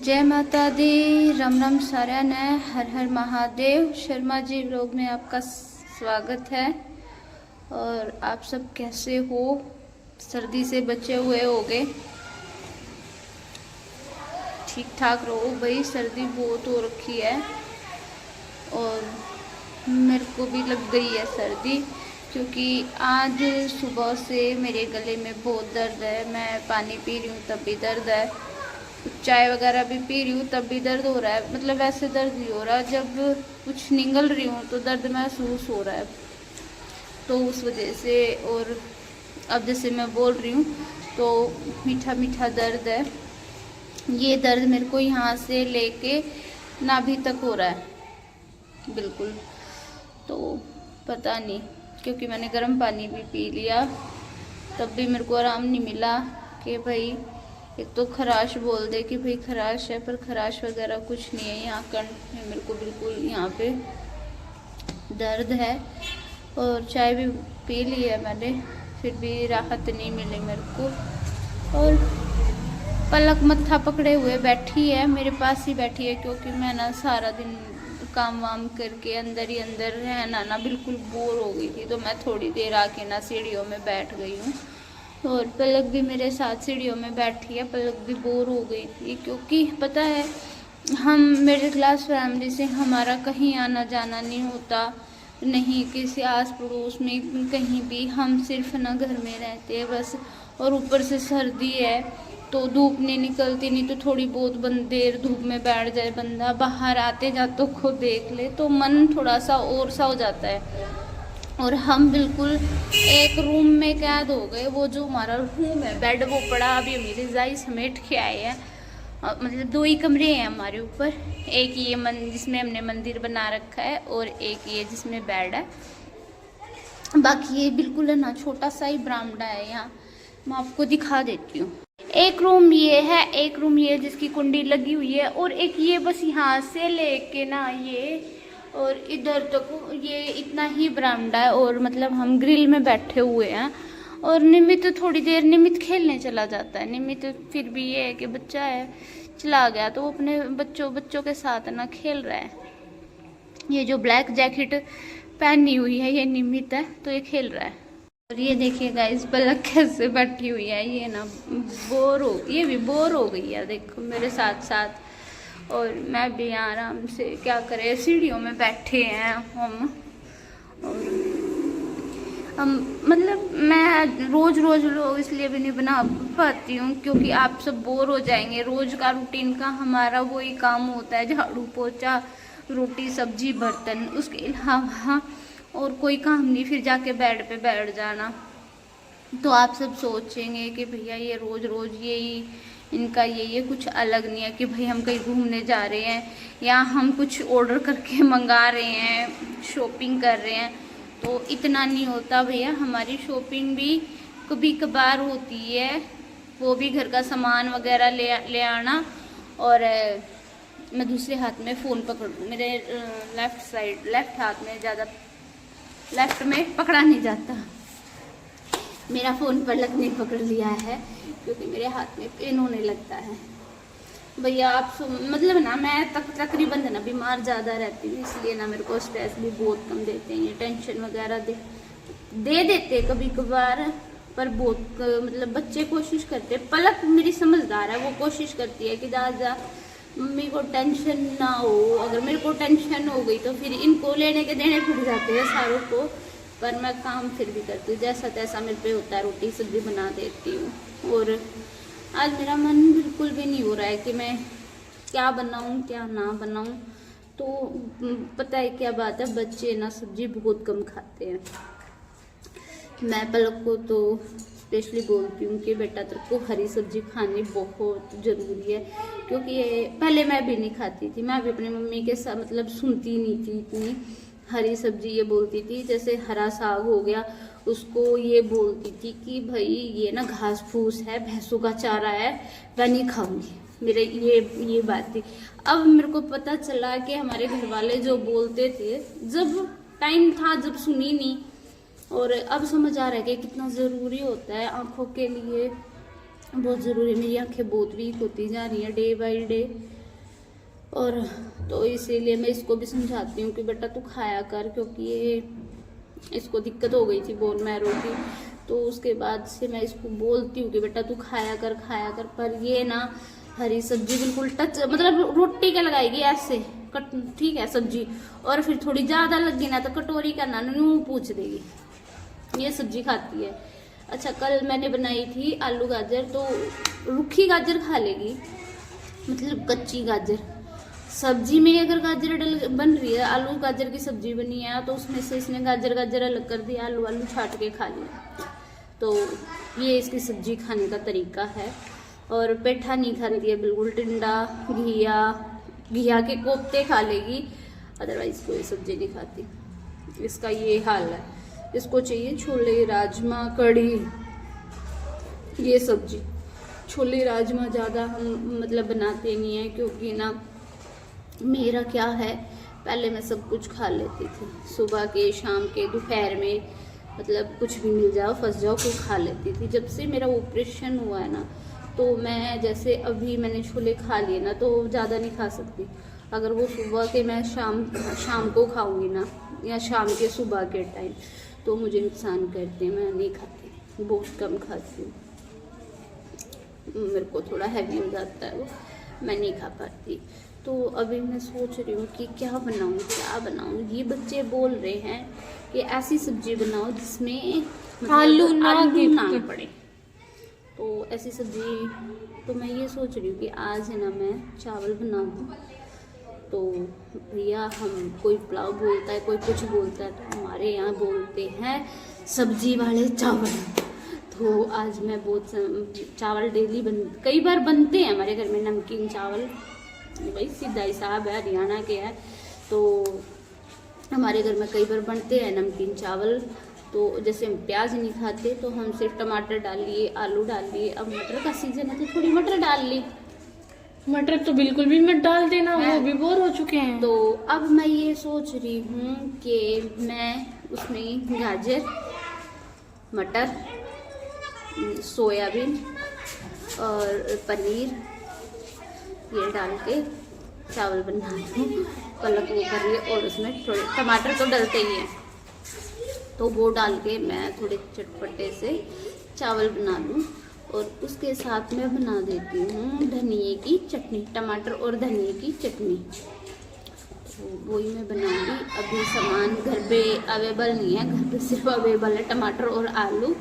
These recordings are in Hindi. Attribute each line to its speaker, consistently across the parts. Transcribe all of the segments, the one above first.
Speaker 1: जय माता दी। राम राम सारा ने। हर हर महादेव। शर्मा जी व्लॉग में आपका स्वागत है। और आप सब कैसे हो? सर्दी से बचे हुए होगे? ठीक ठाक रहो भाई, सर्दी बहुत हो रखी है और मेरे को भी लग गई है सर्दी, क्योंकि आज सुबह से मेरे गले में बहुत दर्द है। मैं पानी पी रही हूँ तब भी दर्द है, चाय वगैरह भी पी रही हूँ तब भी दर्द हो रहा है। मतलब वैसे दर्द नहीं हो रहा, जब कुछ निगल रही हूँ तो दर्द महसूस हो रहा है, तो उस वजह से। और अब जैसे मैं बोल रही हूँ तो मीठा मीठा दर्द है। ये दर्द मेरे को यहाँ से लेके नाभि तक हो रहा है बिल्कुल। तो पता नहीं, क्योंकि मैंने गर्म पानी भी पी लिया तब भी मेरे को आराम नहीं मिला। कि भाई एक तो खराश बोल दे कि भाई खराश है, पर खराश वगैरह कुछ नहीं है। यहाँ कंठ में मेरे को बिल्कुल यहाँ पे दर्द है। और चाय भी पी ली है मैंने, फिर भी राहत नहीं मिली मेरे को। और पलक मत्था पकड़े हुए बैठी है, मेरे पास ही बैठी है, क्योंकि मैं ना सारा दिन काम वाम करके अंदर ही अंदर रहना ना बिल्कुल बोर हो गई थी। तो मैं थोड़ी देर आके ना सीढ़ियों में बैठ गई हूँ, और पलक भी मेरे साथ सीढ़ियों में बैठी है। पलक भी बोर हो गई थी, क्योंकि पता है हम मिडिल क्लास फैमिली से हमारा कहीं आना जाना नहीं होता, नहीं किसी आस पड़ोस में कहीं भी। हम सिर्फ ना घर में रहते हैं बस। और ऊपर से सर्दी है तो धूप नहीं निकलती, नहीं तो थोड़ी बहुत देर धूप में बैठ जाए बंदा, बाहर आते जाते को देख ले तो मन थोड़ा सा और सा हो जाता है। और हम बिल्कुल एक रूम में कैद हो गए। वो जो हमारा रूम है, बेड वो पड़ा, अभी हमें रजाई समेट के आए हैं। मतलब दो ही कमरे हैं हमारे ऊपर, एक ये जिसमें हमने मंदिर बना रखा है, और एक ये जिसमें बेड है। बाकी ये बिल्कुल है ना छोटा सा ही बरामदा है। यहाँ मैं आपको दिखा देती हूँ। एक रूम ये है, एक रूम ये जिसकी कुंडी लगी हुई है, और एक ये बस यहाँ से लेके ना ये और इधर तक ये इतना ही बरामदा है। और मतलब हम ग्रिल में बैठे हुए हैं। और निमित थोड़ी देर निमित खेलने चला जाता है। निमित फिर भी ये है कि बच्चा है, चला गया तो वो अपने बच्चों के साथ ना खेल रहा है। ये जो ब्लैक जैकेट पहनी हुई है ये निमित है, तो ये खेल रहा है। और ये देखिए गाइस, पलक कैसे बैठी हुई है। ये ना ये भी बोर हो गई है, देखो मेरे साथ साथ। और मैं भी यहाँ आराम से क्या करें, सीढ़ियों में बैठे हैं हम। मतलब मैं रोज लोग इसलिए भी नहीं बना पाती हूँ, क्योंकि आप सब बोर हो जाएंगे। रोज का रूटीन का हमारा वही काम होता है, झाड़ू पोछा रोटी सब्जी बर्तन, उसके अलावा और कोई काम नहीं। फिर जाके बेड पे बैठ जाना। तो आप सब सोचेंगे कि भैया ये रोज यही इनका ये कुछ अलग नहीं है कि भाई हम कहीं घूमने जा रहे हैं या हम कुछ ऑर्डर करके मंगा रहे हैं, शॉपिंग कर रहे हैं। तो इतना नहीं होता भैया, हमारी शॉपिंग भी कभी कभार होती है, वो भी घर का सामान वगैरह ले आना। और मैं दूसरे हाथ में फ़ोन पकड़, मेरे लेफ्ट हाथ में ज़्यादा लेफ्ट में पकड़ा नहीं जाता। मेरा फ़ोन पलक ने पकड़ लिया है, क्योंकि मेरे हाथ में पेन होने लगता है भैया। आप मतलब ना मैं तकरीबन ना बीमार ज़्यादा रहती हूँ, इसलिए ना मेरे को स्ट्रेस भी बहुत कम देते हैं। ये टेंशन वगैरह दे देते कभी कभार, पर बहुत मतलब बच्चे कोशिश करते। पलक मेरी समझदार है, वो कोशिश करती है कि ज़्यादा मम्मी को टेंशन ना हो। अगर मेरे को टेंशन हो गई तो फिर इनको लेने के देने पड़ जाते हैं सारों को। पर मैं काम फिर भी करती हूँ, जैसा तैसा मेरे पे होता है, रोटी सब्जी बना देती हूँ। और आज मेरा मन बिल्कुल भी नहीं हो रहा है कि मैं क्या बनाऊँ क्या ना बनाऊँ। तो पता है क्या बात है, बच्चे ना सब्जी बहुत कम खाते हैं। मैं पलक को तो स्पेशली बोलती हूँ कि बेटा तेरे को हरी सब्जी खानी बहुत ज़रूरी है, क्योंकि ये पहले मैं भी नहीं खाती थी। मैं भी अपनी मम्मी के साथ मतलब सुनती नहीं थी इतनी। हरी सब्जी ये बोलती थी, जैसे हरा साग हो गया, उसको ये बोलती थी कि भाई ये ना घास फूस है, भैंसों का चारा है, मैं नहीं खाऊंगी। मेरे ये बात थी। अब मेरे को पता चला कि हमारे घर वाले जो बोलते थे, जब टाइम था जब सुनी नहीं, और अब समझ आ रहा है कि कितना ज़रूरी होता है आँखों के लिए बहुत ज़रूरी। मेरी आंखें बहुत वीक होती जा रही हैं डे बाय डे, और तो इसीलिए मैं इसको भी समझाती हूँ कि बेटा तू खाया कर, क्योंकि ये इसको दिक्कत हो गई थी बोन मैरो की। तो उसके बाद से मैं इसको बोलती हूँ कि बेटा तू खाया कर खाया कर, पर ये ना हरी सब्जी बिल्कुल टच, मतलब रोटी क्या लगाएगी ऐसे कट, ठीक है सब्जी, और फिर थोड़ी ज़्यादा लगी ना तो कटोरी का ना यूँ पूछ देगी। ये सब्जी खाती है। अच्छा, कल मैंने बनाई थी आलू गाजर, तो रूखी गाजर खा लेगी, मतलब कच्ची गाजर। सब्जी में अगर गाजर बन रही है, आलू गाजर की सब्जी बनी है, तो उसमें से इसने गाजर अलग कर दिया, आलू छाट के खा लिया। तो ये इसकी सब्जी खाने का तरीका है। और पेठा नहीं खाती है बिल्कुल, टिंडा घिया के कोफ्ते खा लेगी, अदरवाइज कोई सब्जी नहीं खाती। इसका ये हाल है। इसको चाहिए छोले राजमा कढ़ी, ये सब्जी। छोले राजमा ज़्यादा हम मतलब बनाते नहीं हैं, क्योंकि ना मेरा क्या है, पहले मैं सब कुछ खा लेती थी, सुबह के शाम के दोपहर में, मतलब कुछ भी मिल जाओ फंस जाओ कुछ खा लेती थी। जब से मेरा ऑपरेशन हुआ है ना, तो मैं जैसे अभी मैंने छोले खा लिए ना, तो ज़्यादा नहीं खा सकती। अगर वो सुबह के मैं शाम को खाऊंगी ना, या शाम के सुबह के टाइम, तो मुझे नुकसान करते हैं, मैं नहीं खाती, बहुत कम खाती हूँ। मेरे को थोड़ा हैवी हो जाता है वो, मैं नहीं खा पाती। तो अभी मैं सोच रही हूँ कि क्या बनाऊँ। ये बच्चे बोल रहे हैं कि ऐसी सब्जी बनाओ जिसमें मतलब आलू ना पड़े, तो ऐसी सब्जी। तो मैं ये सोच रही हूँ कि आज है ना मैं चावल बना दूँ। तो भैया, हम कोई पुलाव बोलता है, कोई कुछ बोलता है, तो हमारे यहाँ बोलते हैं सब्जी वाले चावल। तो आज मैं बहुत चावल डेली कई बार बनते हैं हमारे घर में, नमकीन चावल। भाई सीधा साहब है, हरियाणा के है, तो हमारे घर में कई बार बनते हैं नमकीन चावल। तो जैसे हम प्याज नहीं खाते, तो हम सिर्फ टमाटर डाल लिए, आलू डाल लिए। अब मटर का सीजन है तो थोड़ी मटर डाल ली।
Speaker 2: मटर तो बिल्कुल भी मत डाल देना, वो भी बोर हो चुके हैं।
Speaker 1: तो अब मैं ये सोच रही हूँ कि मैं उसमें गाजर, मटर, सोयाबीन और पनीर ये डाल के चावल बना दूँ, पलक वो कर लिए, और उसमें थोड़े टमाटर तो डलते ही हैं, तो वो डाल के मैं थोड़े चटपटे से चावल बना लूँ। और उसके साथ में बना देती हूँ धनिए की चटनी, टमाटर और धनिए की चटनी। तो वही मैं बनाऊंगी। अभी सामान घर पे अवेलेबल नहीं है, घर पे सिर्फ अवेलेबल है टमाटर और आलू।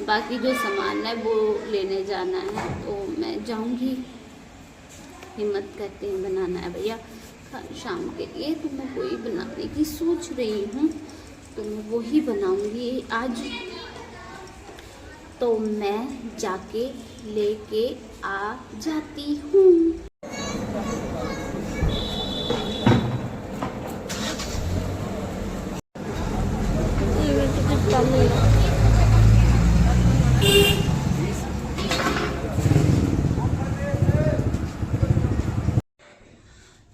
Speaker 1: बाकी जो सामान है वो लेने जाना है, तो मैं जाऊंगी। हिम्मत करते हैं बनाना है भैया शाम के लिए, तो मैं वही बनाने की सोच रही हूँ। तो मैं वही बनाऊंगी आज। तो मैं जाके लेके आ जाती हूँ।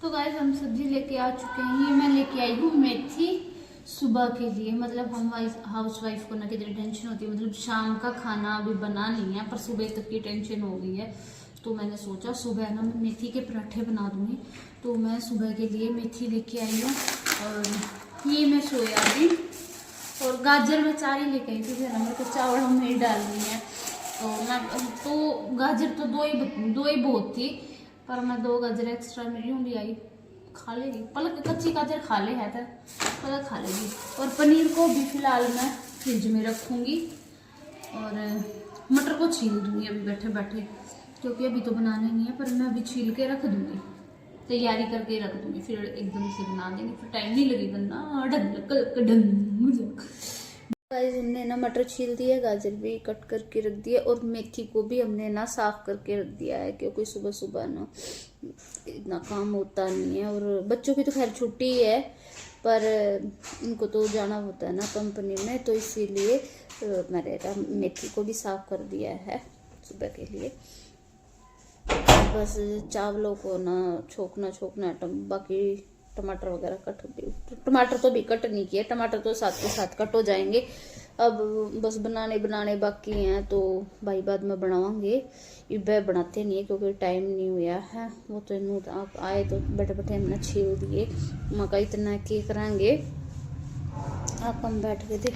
Speaker 1: तो गाइस, हम सब्जी लेके आ चुके हैं। ये मैं लेके आई हूँ मेथी सुबह के लिए। मतलब हम हाउस वाइफ को ना कितनी टेंशन होती है, मतलब शाम का खाना अभी बना नहीं है, पर सुबह तक की टेंशन हो गई है। तो मैंने सोचा सुबह ना मैं मेथी के पराठे बना दूंगी। तो मैं सुबह के लिए मेथी लेके आई हूँ, और ये मैं सोयाबीन और गाजर में चार ही लेके आई थी, फिर मेरे को चावल में डालनी है। तो गाजर तो दो ही बहुत थी, पर मैं 2 गाजर एक्स्ट्रा मेरी ली आई, खा लेगी पलक। कच्ची गाजर खा ले है तो पलक खा लेगी। और पनीर को भी फिलहाल मैं फ्रिज में रखूँगी, और मटर को छील दूँगी अभी बैठे बैठे, क्योंकि अभी तो बनाना नहीं है, पर मैं अभी छील के रख दूँगी, तैयारी करके रख दूँगी, फिर एकदम से बना देंगे, फिर टाइम नहीं लगेगा ना। गाइस, हमने ना मटर छील दिया, गाजर भी कट करके रख दिया, और मेथी को भी हमने ना साफ करके रख दिया है, क्योंकि सुबह सुबह ना इतना काम होता नहीं है। और बच्चों की तो खैर छुट्टी है, पर इनको तो जाना होता है ना कंपनी में, तो इसीलिए मैंने मेथी को भी साफ कर दिया है सुबह के लिए। बस चावलों को ना छोकना बाकी टमाटर वगैरह कट, टमाटर तो भी कट नहीं किए, टमाटर तो साथ के साथ कट हो जाएंगे। अब बस बनाने बाकी हैं, तो भाई बाद में बनावांगे। ये वे बनाते नहीं है क्योंकि टाइम नहीं हुआ है। वो तो नू आप आए तो बैठे बैठे हमने छेड़ दिए, मका इतना के करांगे। आप हम बैठ के देख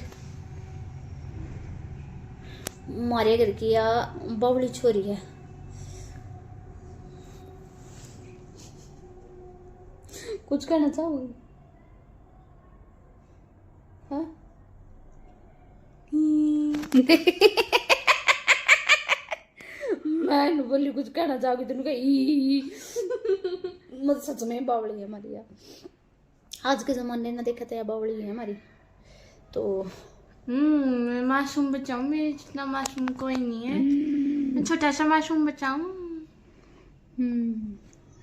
Speaker 1: हमारे घर की या बावली छोरी है। कुछ कहना चाहोगे? हाँ? मैं बोली कुछ कहना चाहोगी, तुमने कहा मतलब सच में बावली है हमारी यार। आज के जमाने में देखा था बावली है हमारी तो।
Speaker 2: मैं मासूम बचाऊं, मेरे जितना मासूम कोई नहीं है। मैं छोटा सा मासूम बचाऊं।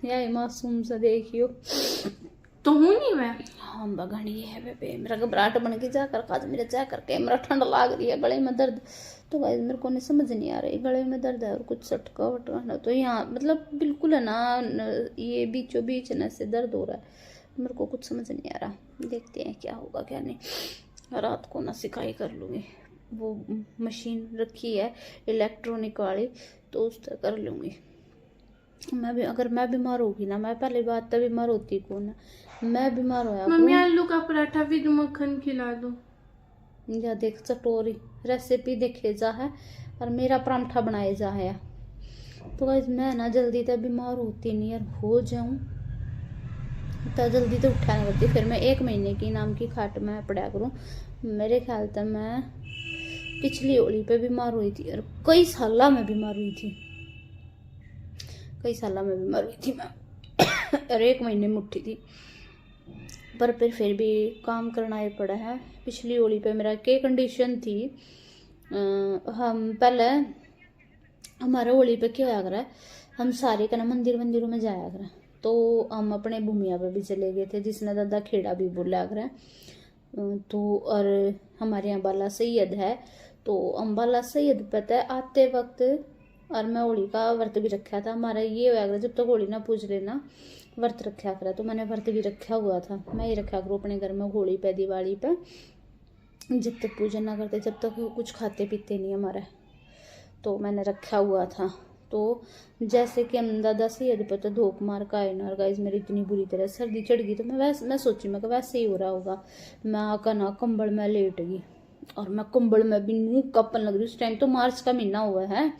Speaker 1: यार मासूम सा देखियो
Speaker 2: तो हूँ नहीं मैं।
Speaker 1: हाँ बगड़ी है बेबे, मेरा घबराहट बन के जाकर आज मेरे जा करके मेरा ठंड लाग रही है, गले में दर्द। तो गाइस मेरे को नहीं समझ नहीं आ रही, गले में दर्द है और कुछ सटका वटका ना, तो यहाँ मतलब बिल्कुल है ना, ये बीचों बीच ना से दर्द हो रहा है। मेरे को कुछ समझ नहीं आ रहा, देखते हैं क्या होगा क्या नहीं। रात को ना सिकाई कर लूँगी, वो मशीन रखी है इलेक्ट्रॉनिक वाली, तो उससे कर लूँगी। मैं भी अगर मैं बीमार होगी ना, मैं पहली बात तो बीमार होती कौन है, मैं बीमार होया
Speaker 2: मम्मी आलू का पराठा भी मक्खन खिला दो।
Speaker 1: या देख चटोरी रेसिपी देखे जा है और मेरा परांठा बनाए जा है। तो गाइस मैं ना जल्दी तो बीमार होती नहीं, यार हो जाऊं तो जल्दी तो उठा नहीं करती, फिर मैं 1 महीने की नाम की खाट में पड़ा करूं। मेरे ख्याल से मैं पिछली होली पे बीमार हुई थी और कई साल में बीमार हुई थी, कई साल में बीमार हुई थी मैं और 1 महीने में उठी थी, पर फिर भी काम करना ही पड़ा है। पिछली होली पे मेरा क्या कंडीशन थी, हम पहले हमारे होली पे क्या होया करा, हम सारे का ना मंदिरों में जाया करा, तो हम अपने भूमिया पे भी चले गए थे जिसने दादा खेड़ा भी बोला करा। तो और हमारे यहाँ बाला सैयद है, तो हम बाला सैयद पता है आते वक्त, और मैं होली का व्रत भी रखा था। हमारा ये होया करा जब तक होली ना पूछ लेना व्रत रखा करा, तो मैंने व्रत भी रखा हुआ था। मैं ही रखा करूँ अपने घर में होली पे दिवाली पे, जब तक पूजन ना करते जब तक कुछ खाते पीते नहीं हमारा, तो मैंने रखा हुआ था। तो जैसे कि हम दादा सैयद पे तो धोख मार का है ना गाइस, मेरी इतनी बुरी तरह सर्दी चढ़ गई, तो मैं सोची मैं वैसे ही हो रहा होगा। मैं आकर ना कंबल में लेट गई और मैं कंबल में भी नहीं कपन लग रही। उस टाइम तो मार्च का महीना हुआ है,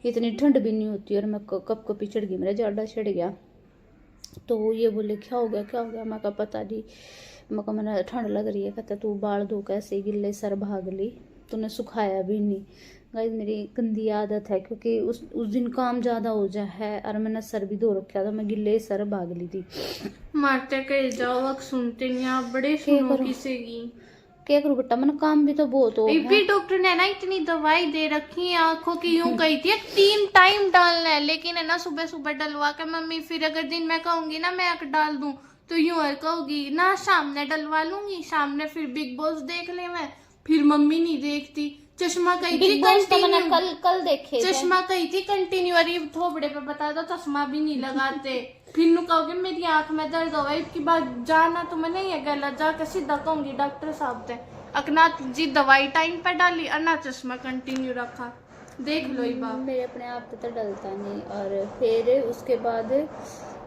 Speaker 1: इतनी ठंड भी नहीं होती, और मैं कप कपी चढ़ गई, मेरा जाडा चढ़ गया। तो ये बोले क्या हो गया, मैं कहा पता नहीं, मैं कहा मैंने ठंड लग रही है। कहता तू बाल धो कैसे गिले सर भाग ली, तूने सुखाया भी नहीं। गाइस मेरी गंदी आदत है, क्योंकि उस दिन काम ज़्यादा हो जा है और मैंने सर भी धो रखा था, मैं गिले सर भाग ली थी।
Speaker 2: मारते कह जाओ वक्त सुनते नहीं आप, बड़े सुनो किसे की
Speaker 1: क्या करूँ बेटा, मैंने काम भी तो बहुत हो
Speaker 2: भी डॉक्टर ने ना इतनी दवाई दे रखी है आंखों की, यूं कही थी 3 टाइम डालना है, लेकिन है ना सुबह सुबह डलवा के मम्मी, फिर अगर दिन में कहूंगी ना मैं डाल दूं तो यूं और कहोगी ना सामने डलवा लूंगी, सामने फिर बिग बॉस देख ले मैं, फिर मम्मी नहीं देखती। चश्मा कही थी कंटिन्यू,
Speaker 1: कल देखे
Speaker 2: चश्मा कही थी कंटिन्यू, अरे थोबड़े पे बता दो चश्मा भी नहीं लगाते। फिर नु कहोगे मेरी आंख में दर्द हो, इसकी बात जाना तो मैं नहीं है गला, जाकर सीधा कहूंगी डॉक्टर साहब से अकना जी दवाई टाइम पे डाली और ना चश्मा कंटिन्यू रखा, देख लो ये बात।
Speaker 1: मेरे अपने आप पे तो डलता नहीं, और फिर उसके बाद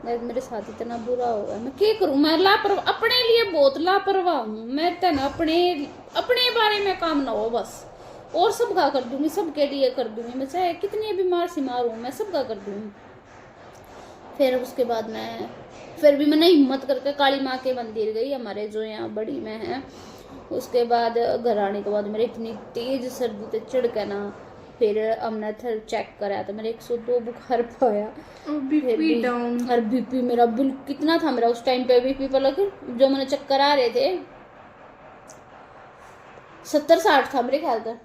Speaker 1: मेरे साथ इतना बुरा हुआ, मैं क्या करूं, मैं लापरवाह, अपने लिए बहुत लापरवाह हूँ मैं तो ना, अपने बारे में काम ना हो बस, और सबका कर दूंगी, सबके लिए कर दूंगी, मैं चाहे कितनी बीमार सिमार हूँ मैं सबका कर दूंगी। फिर उसके बाद मैं फिर भी मैंने हिम्मत करके काली माँ के मंदिर गई, हमारे जो यहाँ बड़ी में है। उसके बाद घर आने के बाद मेरे इतनी तेज सर्दी तो चढ़ के ना, फिर हमने चेक कराया तो मेरे 102 बुखार पाया,
Speaker 2: बीपी डाउन,
Speaker 1: और बीपी मेरा बिल्कुल कितना था मेरा उस टाइम पे, बीपी पलक जो मैंने चक्कर आ रहे थे 70-60 था मेरे ख्याल से,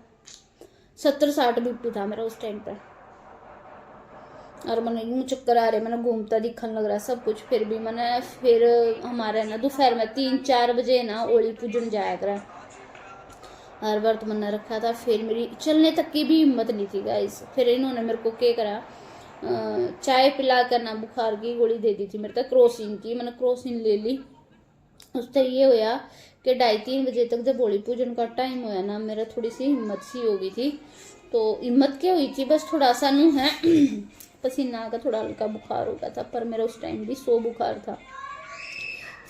Speaker 1: 70-60 बीपी था मेरा उस टाइम पे, और मैंने यूँ चक्कर आ रहे, मैंने घूमता दिखने लग रहा सब कुछ। फिर भी मैंने फिर हमारे ना दोपहर में 3-4 बजे ना ओली पूजन जाया करा, और व्रत मैंने रखा था। फिर मेरी चलने तक की भी हिम्मत नहीं थी गाइस। फिर इन्होंने मेरे को क्या करा, चाय पिला कर ना बुखार की गोली दे दी थी मेरे तक, क्रोसिन की, मैंने क्रोसिन ले ली उससे ये होया कि 2:30-3 बजे तक जब होली पूजन का टाइम होया ना, मेरा थोड़ी सी हिम्मत सी हो गई थी। तो हिम्मत क्या हुई थी, बस थोड़ा सा नू है पसीना का थोड़ा हल्का बुखार हो गया था, पर मेरा उस टाइम भी 100 बुखार था।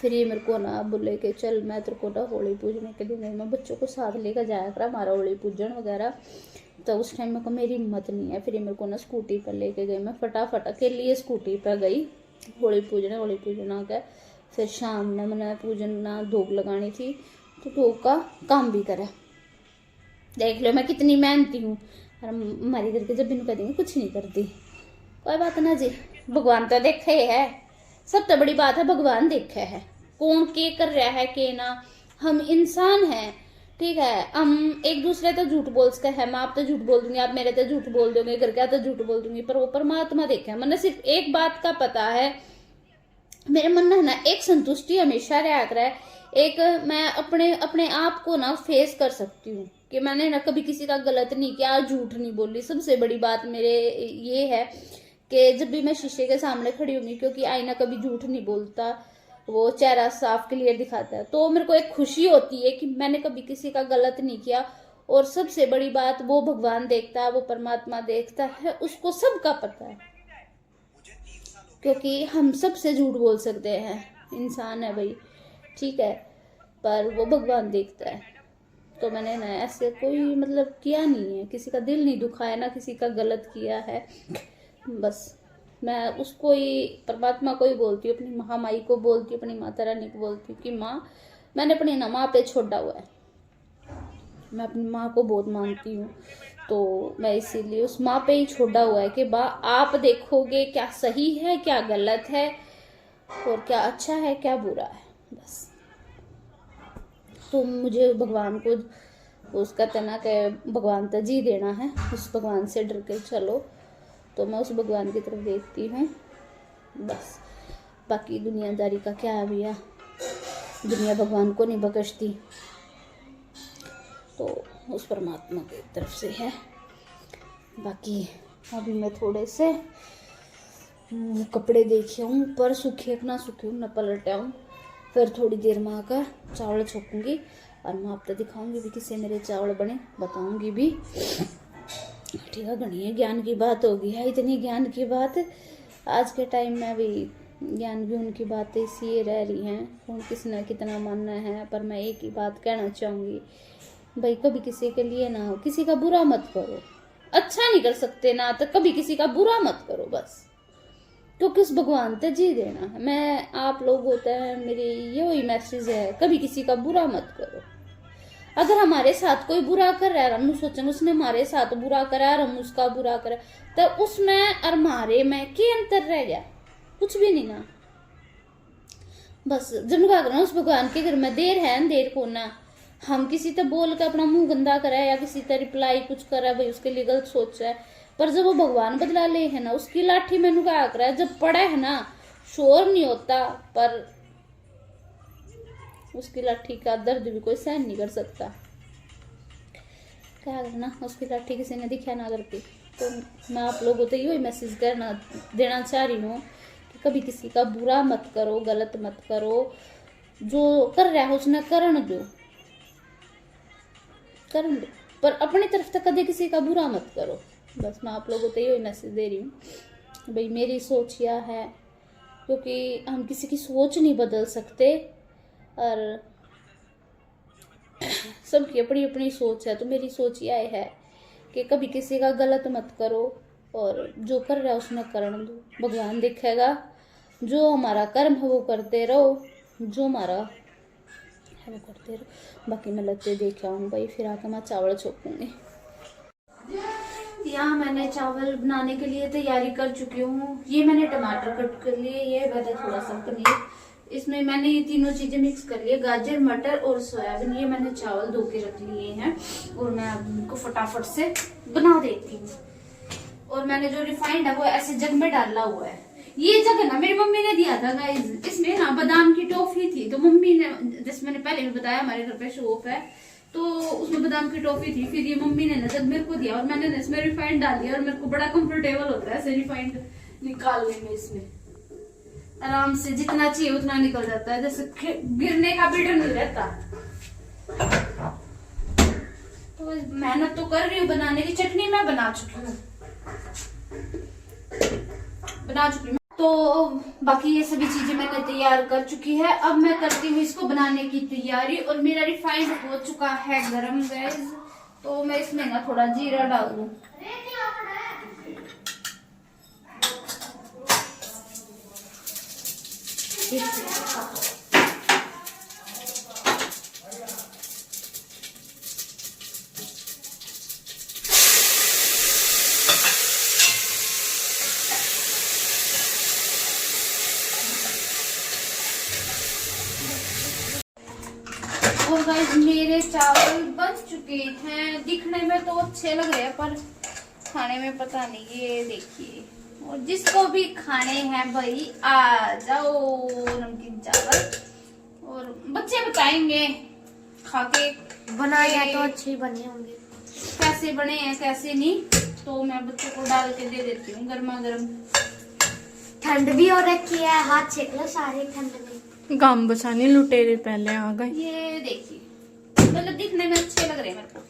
Speaker 1: फिर ये मेरे को ना बोले कि चल मैं तेरे को ना होली पूजने के लिए मैं बच्चों को साथ लेकर जाया करा हमारा होली पूजन वगैरह। तो उस टाइम में मेरी हिम्मत नहीं है। फिर ये मेरे को ना स्कूटी पर लेके गई, मैं फटाफट अकेली स्कूटी पर गई होली पूजन आ गया। फिर शाम में मैंने पूजन ना धूप लगानी थी, तो धूप का काम भी करा। देख लो मैं कितनी मेहनती हूँ। और हमारे घर के जब भी कह देंगे कुछ नहीं करती, कोई बात ना जी, भगवान तो देखे है। सब तो बड़ी बात है भगवान देखे है, कौन के कर रहा है के ना, हम इंसान हैं, ठीक है। हम एक दूसरे तो झूठ बोल सकते हैं, मैं आप तो झूठ बोल दूंगी, आप मेरे तो झूठ बोल दोगे, घर का तो झूठ बोल दूंगी, पर वो परमात्मा देखे। मैंने सिर्फ एक बात का पता है, मेरे मन में ना एक संतुष्टि हमेशा रहा करे, एक मैं अपने आप को ना फेस कर सकती हूँ कि मैंने ना कभी किसी का गलत नहीं किया, झूठ नहीं बोली। सबसे बड़ी बात मेरे ये है कि जब भी मैं शीशे के सामने खड़ी होंगी, क्योंकि आईना कभी झूठ नहीं बोलता, वो चेहरा साफ क्लियर दिखाता है, तो मेरे को एक खुशी होती है कि मैंने कभी किसी का गलत नहीं किया। और सबसे बड़ी बात, वो भगवान देखता है, वो परमात्मा देखता है, उसको सबका पता है, क्योंकि हम सबसे झूठ बोल सकते हैं, इंसान है भाई, ठीक है, पर वो भगवान देखता है। तो मैंने ना ऐसे कोई मतलब किया नहीं है, किसी का दिल नहीं दुखाया, ना किसी का गलत किया है। बस मैं उसको ही, परमात्मा को ही बोलती हूँ, अपनी महामाई को बोलती हूँ, अपनी माता रानी को बोलती हूँ कि माँ, मैंने अपनी ना माँ पे छोड़ा हुआ है, मैं अपनी माँ को बहुत मानती हूँ, तो मैं इसीलिए उस माँ पे ही छोड़ा हुआ है कि माँ आप देखोगे क्या सही है क्या गलत है, और क्या अच्छा है क्या बुरा है। बस तो मुझे भगवान को, उसका तना कि भगवान तो जी देना है, उस भगवान से डर के चलो, तो मैं उस भगवान की तरफ देखती हूँ बस। बाकी दुनियादारी का क्या है भैया, दुनिया भगवान को नहीं बख्शती, तो उस परमात्मा की तरफ से है। बाकी अभी मैं थोड़े से कपड़े देखे हूँ, पर सूखे ना सूखे हूँ, न पलटा हूँ। फिर थोड़ी देर में आकर चावल छोकूंगी और मैं आपको दिखाऊंगी भी किससे मेरे चावल बने, बताऊंगी भी, ठीक है। घनी ज्ञान की बात होगी है, इतनी ज्ञान की बात आज के टाइम में भी, ज्ञान भी उनकी बातें इसी रह रही हैं, कौन किसने कितना मानना है। पर मैं एक ही बात कहना चाहूँगी भाई, कभी किसी के लिए ना हो, किसी का बुरा मत करो, अच्छा नहीं कर सकते ना तो कभी किसी का बुरा मत करो बस, क्योंकि उस भगवान ते जी देना है। मैं आप लोग होते हैं, मेरी ये वही मैसेज है, कभी किसी का बुरा मत करो। अगर हमारे साथ कोई बुरा कर रहा है, हम सोचेंगे उसने हमारे साथ बुरा करा और हम उसका बुरा करा, तो उसमें और हमारे में क्या अंतर रह गया, कुछ भी नहीं ना। बस जब करना उस भगवान के घर में देर है अंधेर को ना, हम किसी तो बोल के अपना मुंह गंदा करा या किसी तरह रिप्लाई कुछ करा भाई, उसके लिए गलत सोच है। पर जब वो भगवान बदला ले है ना, उसकी लाठी में नुका करा है, जब पड़ा है ना शोर नहीं होता, पर उसकी लाठी का दर्द भी कोई सहन नहीं कर सकता। क्या करना, उसकी लाठी किसी ने दिखा ना करती। तो मैं आप लोगों को यही मैसेज देना चाह रही हूँ कि कभी किसी का बुरा मत करो, गलत मत करो, जो कर रहा है उसने करन दो, पर अपनी तरफ तक कभी किसी का बुरा मत करो। बस मैं आप लोगों को यही मैसेज दे रही हूँ भाई, मेरी सोच यह है, क्योंकि हम किसी की सोच नहीं बदल सकते और सबकी अपनी अपनी सोच है। तो मेरी सोच यह है कि कभी किसी का गलत मत करो, और जो कर रहा है उसमें करने दो, भगवान देखेगा। जो हमारा कर्म है वो करते रहो, जो हमारा है वो करते रहो। बाकी मैं लत्ते देख आऊँ भाई, फिर आकर मैं चावल छोकूंगी। यहाँ मैंने चावल बनाने के लिए तैयारी कर चुकी हूँ। ये मैंने टमाटर कट कर लिए, ये मैंने थोड़ा सा पनीर, इसमें मैंने ये तीनों चीजें मिक्स कर लिए, गाजर मटर और सोयाबीन। ये मैंने चावल धो के रख लिए हैं और मैं इनको फटाफट से बना देती हूँ। और मैंने जो रिफाइंड है वो ऐसे जग में डाला हुआ है। ये जग ना मेरी मम्मी ने दिया था गाइस, इसमें ना बादाम की टॉफी थी, तो मम्मी ने, जैसे मैंने पहले भी बताया हमारे घर पे शॉप है, तो उसमें बादाम की टॉफी थी, फिर ये मम्मी ने जब मेरे को दिया और मैंने इसमें रिफाइंड डाल दिया, और मेरे को बड़ा कंफर्टेबल होता है ऐसे रिफाइंड निकालने में इसमें। आराम से जितना चाहिए उतना निकल जाता है, जैसे गिरने का भी डर नहीं रहता। तो मेहनत तो कर रही हूँ बनाने की। चटनी मैं बना चुकी हूँ। तो बाकी ये सभी चीजें मैंने तैयार कर चुकी है। अब मैं करती हूँ इसको बनाने की तैयारी। और मेरा रिफाइंड हो चुका है गरम गैस, तो मैं इसमें ना थोड़ा जीरा डाल दूँ। और गाइस मेरे चावल बन चुके हैं। दिखने में तो अच्छे लग रहे हैं पर खाने में पता नहीं। ये देखिए, और जिसको भी खाने हैं भाई आ जाओ नमकीन चावल। और बच्चे बताएंगे खा के
Speaker 2: बनाए हैं तो अच्छे ही बने होंगे,
Speaker 1: कैसे बने हैं कैसे नहीं। तो मैं बच्चों को डाल के दे देती हूँ गर्मा गर्म।
Speaker 2: ठंड भी हो रखी है, हाथ सेक लो सारे ठंड में।
Speaker 3: गांव बसाने लुटेरे पहले आ गए।
Speaker 1: ये देखिए, मतलब दिखने में अच्छे लग रहे हैं मेरे को,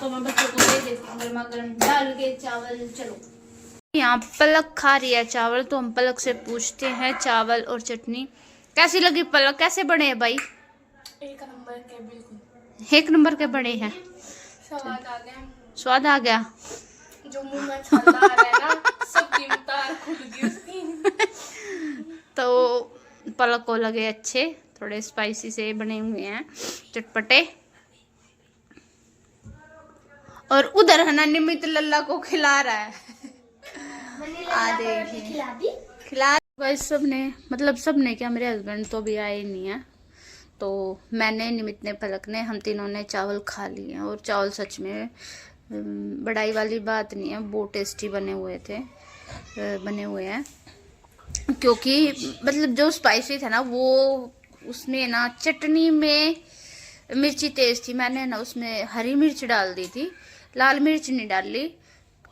Speaker 1: तो मैं बच्चों को दे देती हूँ गर्मा गर्म डाल के चावल। चलो, यहाँ पलक खा रही है चावल, तो हम पलक से पूछते हैं चावल और चटनी कैसी लगी। पलक कैसे बने हैं भाई?
Speaker 3: एक नंबर के, बिल्कुल
Speaker 1: 1 नंबर के बने हैं।
Speaker 3: स्वाद आ गया।
Speaker 1: स्वाद आ गया।
Speaker 3: जो मुंह में छल्ला आ रहा है ना, सब कीमतार खुल गई उसकी।
Speaker 1: तो पलक को लगे अच्छे, थोड़े स्पाइसी से बने हुए हैं, चटपटे। और उधर है ना निमित लल्ला को खिला रहा है। खिला भाई सबने, मतलब सबने क्या, मेरे हस्बैंड तो भी आए नहीं है। तो मैंने, निमित ने, पलक ने, हम तीनों ने चावल खा लिए। और चावल सच में बड़ाई वाली बात नहीं है, बहुत टेस्टी बने हुए हैं। क्योंकि मतलब जो स्पाइसी था ना वो उसमें ना, चटनी में मिर्ची तेज थी। मैंने ना उसमें हरी मिर्च डाल दी थी, लाल मिर्च नहीं डाली।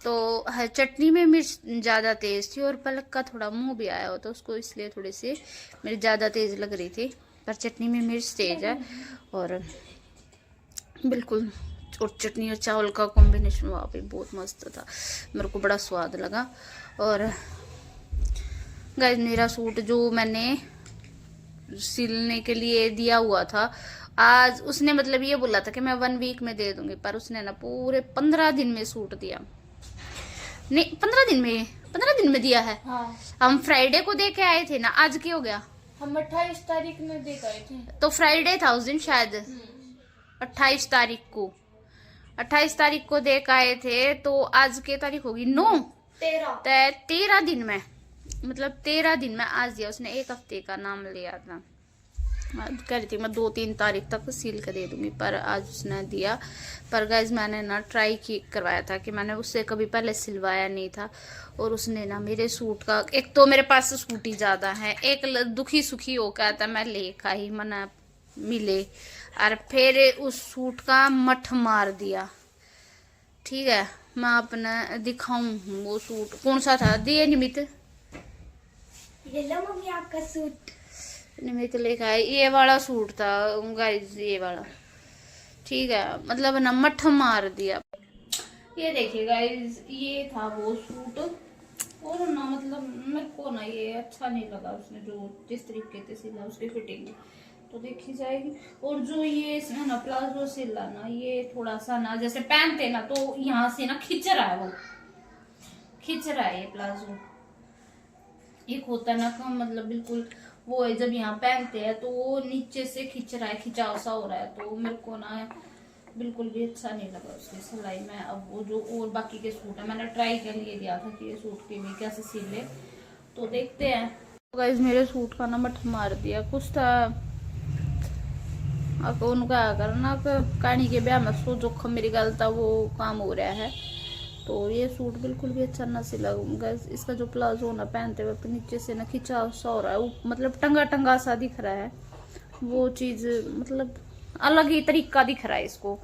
Speaker 1: तो चटनी में मिर्च ज़्यादा तेज थी। और पलक का थोड़ा मुंह भी आया हो तो उसको, इसलिए थोड़ी सी मिर्च ज़्यादा तेज लग रही थी। पर चटनी में मिर्च तेज है। और बिल्कुल, और चटनी और चावल का कॉम्बिनेशन वहाँ पे बहुत मस्त था, मेरे को बड़ा स्वाद लगा। और गाइस मेरा सूट जो मैंने सिलने के लिए दिया हुआ था, आज उसने मतलब ये बोला था कि मैं 1 वीक में दे दूंगी, पर उसने ना पूरे 15 दिन में सूट दिया। नहीं, 15 दिन में दिया है।
Speaker 3: हाँ।
Speaker 1: हम फ्राइडे को दे के आए थे ना, आज क्या हो गया?
Speaker 3: हम 28 तारीख में दे गए थे।
Speaker 1: तो फ्राइडे था उस दिन शायद, 28 तारीख को दे के आए थे। तो आज की तारीख होगी 9, 13 दिन में, मतलब 13 दिन में आज दिया उसने। 1 हफ्ते का नाम लिया था। कह रही थी मैं 2-3 तारीख तक सिल के दे दूंगी, पर आज उसने दिया। पर गाइज मैंने ना ट्राई करवाया था कि मैंने उससे कभी पहले सिलवाया नहीं था। और उसने ना मेरे सूट का, एक तो मेरे पास सूट ही ज़्यादा है, एक दुखी सुखी हो के आता मैं लेखा ही मना मिले, और फिर उस सूट का मठ मार दिया। ठीक है, मैं अपना दिखाऊं वो सूट कौन सा था। दिए निमित,
Speaker 2: ये लो मम्मी आपका सूट।
Speaker 1: निमित लेखा है, ये वाला सूट था गाइस, ये वाला। ठीक है, मतलब ना मठ मार दिया। ये देखिए गाइस, ये था वो सूट। और ना मतलब मेरे को ना ये अच्छा नहीं लगा, उसने जो जिस तरीके से सिला उसकी फिटिंग तो देखी जाएगी। और जो ये इसने ना प्लाजो सिला ना, ये थोड़ा सा ना जैसे पहनते ना तो यहाँ से ना खिंच रहा है, वो खिंच रहा है ये प्लाजो। एक होता ना का मतलब बिल्कुल वो है, जब यहाँ पहनते हैं तो वो नीचे से खिंच रहा है, खिंचाव सा हो रहा है। तो मेरे को ना बिल्कुल भी अच्छा नहीं लगा उसकी सिलाई में। अब वो जो और बाकी के सूट है, मैंने ट्राई कर लिए दिया था कि ये सूट के भी कैसे सिले, तो देखते हैं। तो गाइस मेरे सूट का ना मठ मार दिया कुछ था। अब उनका करना कहानी के ब्याह में सो जोखम मेरी गलता वो काम हो रहा है। तो ये सूट बिल्कुल भी अच्छा ना सिला। इसका जो प्लाजो ना पहनते वक्त नीचे से ना खिंचा सा हो रहा है, मतलब टंगा टंगा सा दिख रहा है। वो चीज़ मतलब अलग ही तरीका दिख रहा है इसको।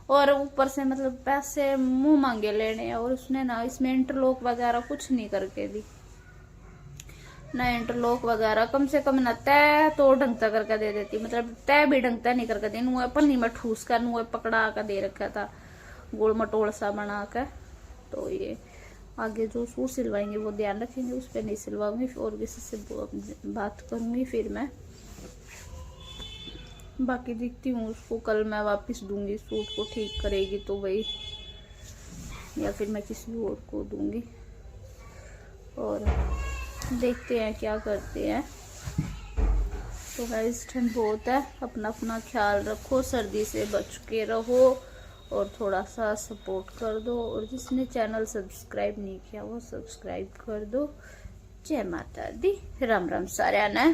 Speaker 1: और ऊपर से मतलब पैसे मुंह मांगे लेने हैं। और उसने ना इसमें इंटरलॉक वगैरह कुछ नहीं करके दी, ना इंटरलॉक वगैरह, कम से कम ना तय तो ढंग से करके दे देती, मतलब तय भी ढंग से नहीं करके दी, नुए पन्नी में ठूस कर नुए पकड़ा कर दे रखा था गोल मटोल सा बना कर। तो ये आगे जो सूट सिलवाएंगे वो ध्यान रखेंगे, उस पर नहीं सिलवाऊंगी और किसी से बात करूंगी फिर मैं। बाकी देखती हूँ उसको, कल मैं वापस दूंगी सूट को, ठीक करेगी तो वही, या फिर मैं किसी और को दूंगी। और देखते हैं क्या करते हैं। तो गाइस ठंड बहुत है, अपना अपना ख्याल रखो, सर्दी से बच के रहो और थोड़ा सा सपोर्ट कर दो। और जिसने चैनल सब्सक्राइब नहीं किया वो सब्सक्राइब कर दो। जय माता दी, राम राम साਰਿਆਂ ने।